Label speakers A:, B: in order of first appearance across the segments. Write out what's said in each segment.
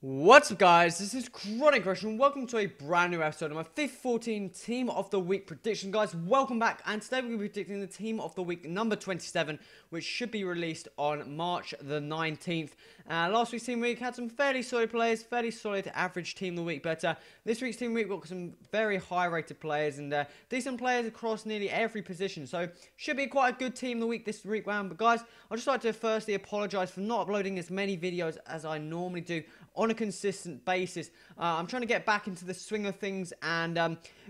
A: What's up, guys? This is Chronic Rush and welcome to a brand new episode of my FIFA 14 Team of the Week prediction. Guys, welcome back, and today we're going to be predicting the Team of the Week number 27, which should be released on March the 19th. Last week's Team Week had some fairly solid players, fairly solid average Team of the Week, but this week's Team Week got some very high rated players and decent players across nearly every position, so should be quite a good Team of the Week this week round. But guys, I'd just like to firstly apologise for not uploading as many videos as I normally do on a consistent basis. I'm trying to get back into the swing of things, and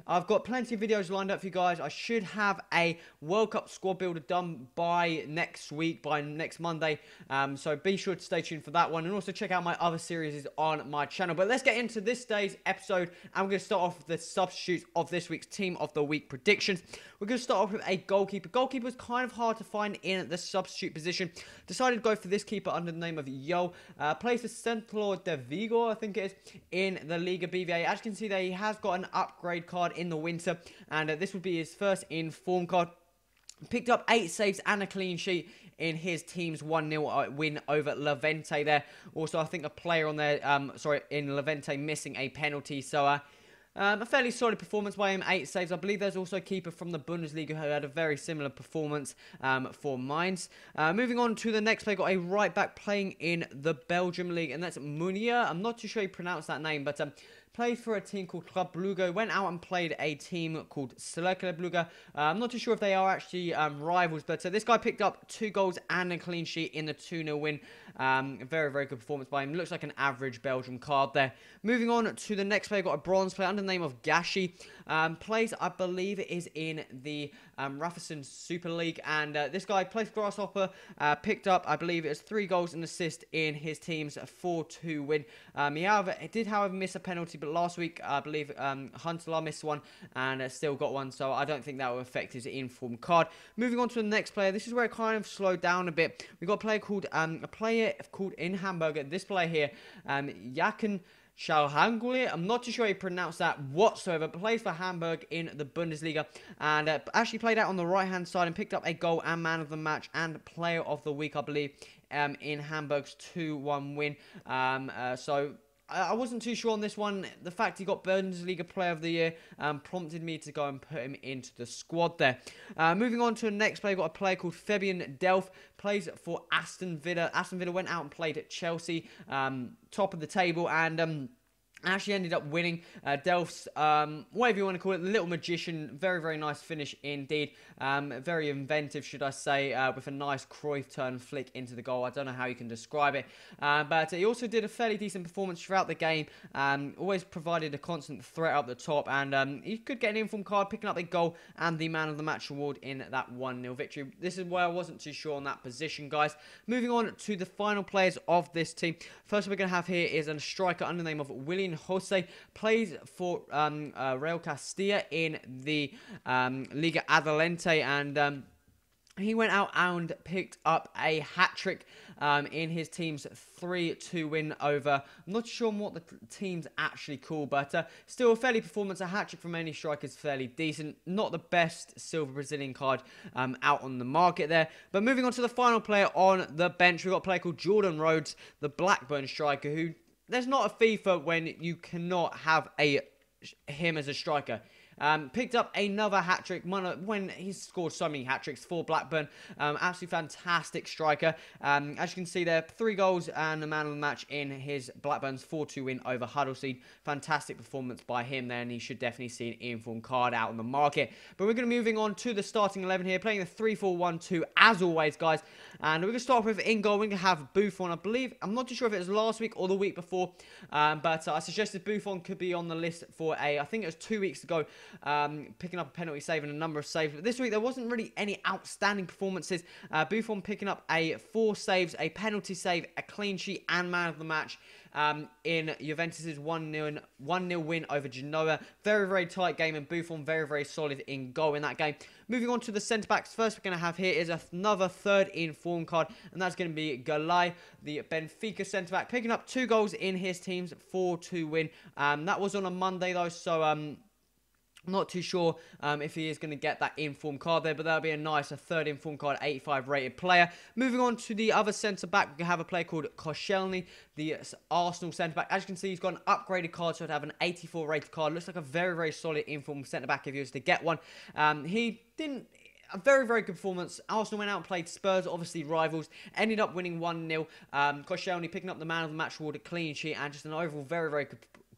A: I've got plenty of videos lined up for you guys. I should have a World Cup squad builder done by next week, by next Monday, so be sure to stay tuned for that one, and also check out my other series on my channel. But let's get into this day's episode, and we're going to start off with the substitutes of this week's Team of the Week predictions. We're going to start off with a goalkeeper. Goalkeeper is kind of hard to find in the substitute position. Decided to go for this keeper under the name of Yo. Plays for Central de Vigo, I think it is, in the Liga BVA. As you can see there, he has got an upgrade card in the winter, and this would be his first in-form card. Picked up 8 saves and a clean sheet in his team's 1-0 win over Levante there. Also, I think a player on there, in Levante missing a penalty. So, a fairly solid performance by him, 8 saves. I believe there's also a keeper from the Bundesliga who had a very similar performance for Mainz. Moving on to the next play, got a right back playing in the Belgium League, and that's Munia. I'm not too sure you pronounce that name, but played for a team called Club Brugge, went out and played a team called Cercle Brugge. I'm not too sure if they are actually rivals, but this guy picked up 2 goals and a clean sheet in the 2-0 win. Very, very good performance by him. Looks like an average Belgium card there. Moving on to the next player, got a bronze player under the name of Gashi. Plays, I believe, is in the Rafferson Super League, and this guy plays for Grasshopper. Picked up, I believe, it was 3 goals and assist in his team's 4-2 win. He did, however, miss a penalty, but last week, I believe, Huntelaar missed one and still got one, so I don't think that will affect his inform card. Moving on to the next player, this is where it kind of slowed down a bit. We got a player called in Hamburg. This player here, Jakin Schalhanguli. I'm not too sure how you pronounce that whatsoever. Plays for Hamburg in the Bundesliga, and actually played out on the right hand side and picked up a goal and man of the match and player of the week, I believe, in Hamburg's 2-1 win. So I wasn't too sure on this one. The fact he got Bundesliga Player of the Year prompted me to go and put him into the squad there. Moving on to the next player, got a player called Fabian Delph. Plays for Aston Villa. Aston Villa went out and played at Chelsea, top of the table, and actually ended up winning. Delph's, whatever you want to call it, the little magician. Very, very nice finish indeed. Very inventive, should I say, with a nice Cruyff turn flick into the goal. I don't know how you can describe it. But he also did a fairly decent performance throughout the game. Always provided a constant threat up the top. And he could get an inform card, picking up a goal and the man of the match award in that 1-0 victory. This is where I wasn't too sure on that position, guys. Moving on to the final players of this team. First we're going to have here is a striker under the name of William Jose. Plays for Real Castilla in the Liga Adelante, and he went out and picked up a hat-trick in his team's 3-2 win over, I'm not sure what the team's actually called, but still a fairly performance. A hat-trick from any striker is fairly decent. Not the best silver Brazilian card out on the market there. But moving on to the final player on the bench, we've got a player called Jordan Rhodes, the Blackburn striker, who there's not a FIFA when you cannot have him as a striker. Picked up another hat-trick when he's scored so many hat-tricks for Blackburn. Absolutely fantastic striker. As you can see there, 3 goals and a man of the match in his Blackburn's 4-2 win over Huddersfield. Fantastic performance by him there, and he should definitely see an inform card out on the market. But we're going to be moving on to the starting 11 here, playing the 3-4-1-2 as always, guys. And we're going to start off with in goal. We're going to have Buffon, I believe. I'm not too sure if it was last week or the week before, but I suggested Buffon could be on the list for I think it was 2 weeks ago. Picking up a penalty save and a number of saves. But this week, there wasn't really any outstanding performances. Buffon picking up 4 saves, a penalty save, a clean sheet, and man of the match in Juventus' 1-0 win over Genoa. Very, very tight game, and Buffon very, very solid in goal in that game. Moving on to the centre-backs, first we're going to have here is another third in-form card, and that's going to be Galay, the Benfica centre-back, picking up 2 goals in his team's 4-2 win. That was on a Monday, though, so I'm not too sure if he is going to get that informed card there, but that'll be a third informed card, 85 rated player. Moving on to the other centre-back, we have a player called Koscielny, the Arsenal centre-back. As you can see, he's got an upgraded card, so to have an 84 rated card. Looks like a very, very solid informed centre-back if he was to get one. He didn't... A very, very good performance. Arsenal went out and played Spurs, obviously rivals. Ended up winning 1-0. Koscielny picking up the man of the match award, a clean sheet, and just an overall very, very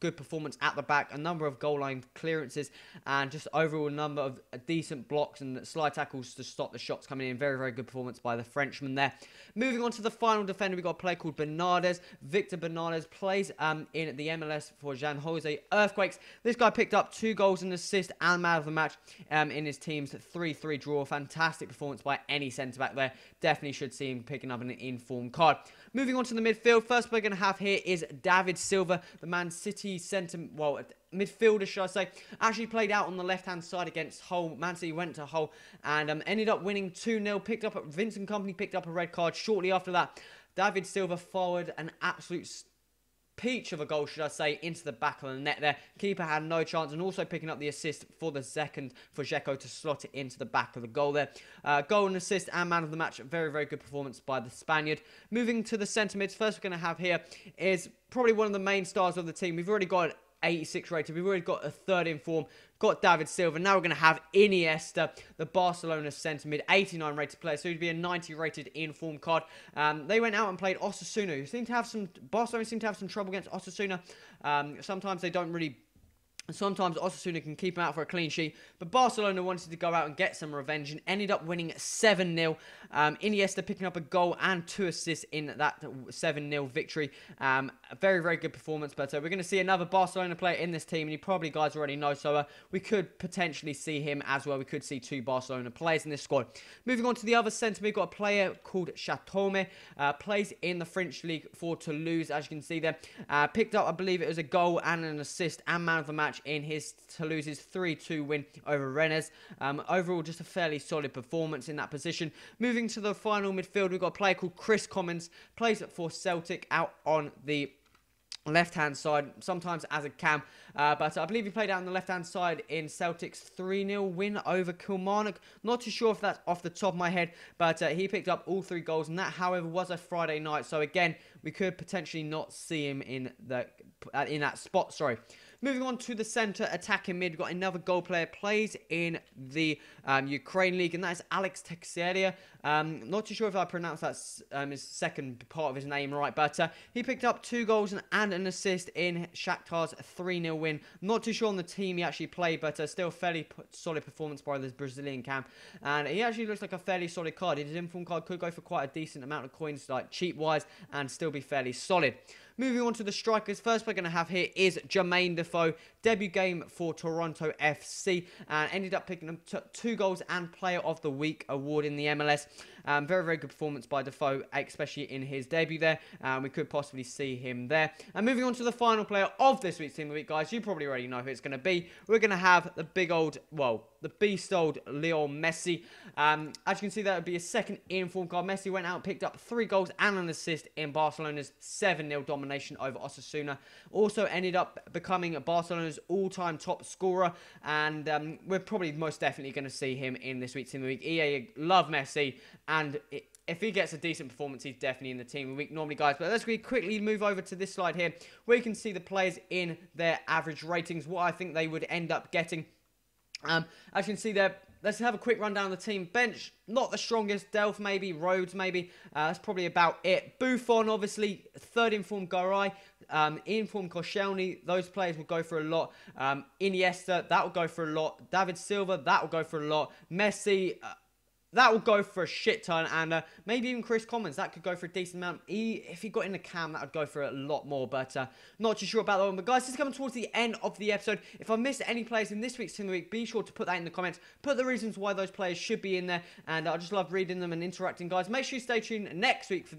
A: good performance at the back, a number of goal line clearances, and just overall a number of decent blocks and slide tackles to stop the shots coming in. Very, very good performance by the Frenchman there. Moving on to the final defender, we've got a player called Bernardes. Victor Bernardes plays in the MLS for San Jose Earthquakes. This guy picked up 2 goals and assist and man of the match in his team's 3-3 draw. Fantastic performance by any centre-back there. Definitely should see him picking up an informed card. Moving on to the midfield, first we're going to have here is David Silva, the Man City midfielder, should I say. Actually played out on the left-hand side against Hull. Man City went to Hull and ended up winning 2-0. Vincent Kompany picked up a red card shortly after that. David Silva forward an absolute peach of a goal, should I say, into the back of the net there. Keeper had no chance, and also picking up the assist for the second for Dzeko to slot it into the back of the goal there. Goal and assist and man of the match. Very, very good performance by the Spaniard. Moving to the centre mids, first we're going to have here is probably one of the main stars of the team. We've already got 86 rated. We've already got a third in form. Got David Silva. Now we're going to have Iniesta, the Barcelona centre mid, 89 rated player. So he'd be a 90 rated informed card. They went out and played Osasuna, who Barcelona seem to have some trouble against Osasuna. Sometimes they don't really... Sometimes Osasuna can keep him out for a clean sheet, but Barcelona wanted to go out and get some revenge and ended up winning 7-0. Iniesta picking up a goal and 2 assists in that 7-0 victory. A very, very good performance, but we're going to see another Barcelona player in this team, and you probably guys already know, so we could potentially see him as well. We could see 2 Barcelona players in this squad. Moving on to the other centre, we've got a player called Chatome, plays in the French league for Toulouse, as you can see there. Picked up, I believe it was a goal and an assist and man of the match in his Toulouse's 3-2 win over Rennes. Overall, just a fairly solid performance in that position. Moving to the final midfield, we've got a player called Chris Commons, plays for Celtic out on the left-hand side, sometimes as a cam, but I believe he played out on the left-hand side in Celtic's 3-0 win over Kilmarnock. Not too sure if that's off the top of my head, but he picked up all 3 goals, and that, however, was a Friday night, so again, we could potentially not see him in that spot, sorry. Moving on to the centre attacking mid, we've got another goal player, plays in the Ukraine League, and that is Alex Teixeira. Not too sure if I pronounced that his second part of his name right, but he picked up 2 goals and an assist in Shakhtar's 3-0 win. Not too sure on the team he actually played, but still fairly solid performance by this Brazilian camp. And he actually looks like a fairly solid card. His inform card could go for quite a decent amount of coins, like cheap-wise, and still be fairly solid. Moving on to the strikers, first we're going to have here is Jermaine Defoe, debut game for Toronto FC, and ended up picking up 2 goals and Player of the Week award in the MLS. Very, very good performance by Defoe, especially in his debut there. We could possibly see him there. And moving on to the final player of this week's Team of the Week, guys, you probably already know who it's going to be. We're going to have the big old, well, the beast old Leo Messi. As you can see, that would be a second informed card. Messi went out and picked up 3 goals and an assist in Barcelona's 7-0 domination over Osasuna. Also ended up becoming Barcelona's all-time top scorer, and we're probably most definitely going to see him in this week's Team of the Week. EA love Messi, and if he gets a decent performance, he's definitely in the Team of the Week normally, guys. But let's quickly move over to this slide here, where you can see the players in their average ratings, what I think they would end up getting. As you can see there, let's have a quick rundown of the team. Bench, not the strongest. Delph maybe, Rhodes maybe. That's probably about it. Buffon, obviously, third informed Garay. Informed Koscielny, those players will go for a lot. Iniesta, that will go for a lot. David Silva, that will go for a lot. Messi... that will go for a shit ton, and maybe even Chris Commons, that could go for a decent amount. If he got in the cam, that would go for a lot more, but not too sure about that one. But guys, this is coming towards the end of the episode. If I missed any players in this week's Team of the Week, be sure to put that in the comments. Put the reasons why those players should be in there, and I just love reading them and interacting, guys. Make sure you stay tuned next week for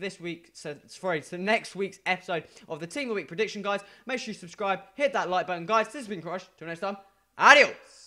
A: next week's episode of the Team of the Week prediction, guys. Make sure you subscribe, hit that like button, guys. This has been Crush. Till next time, adios!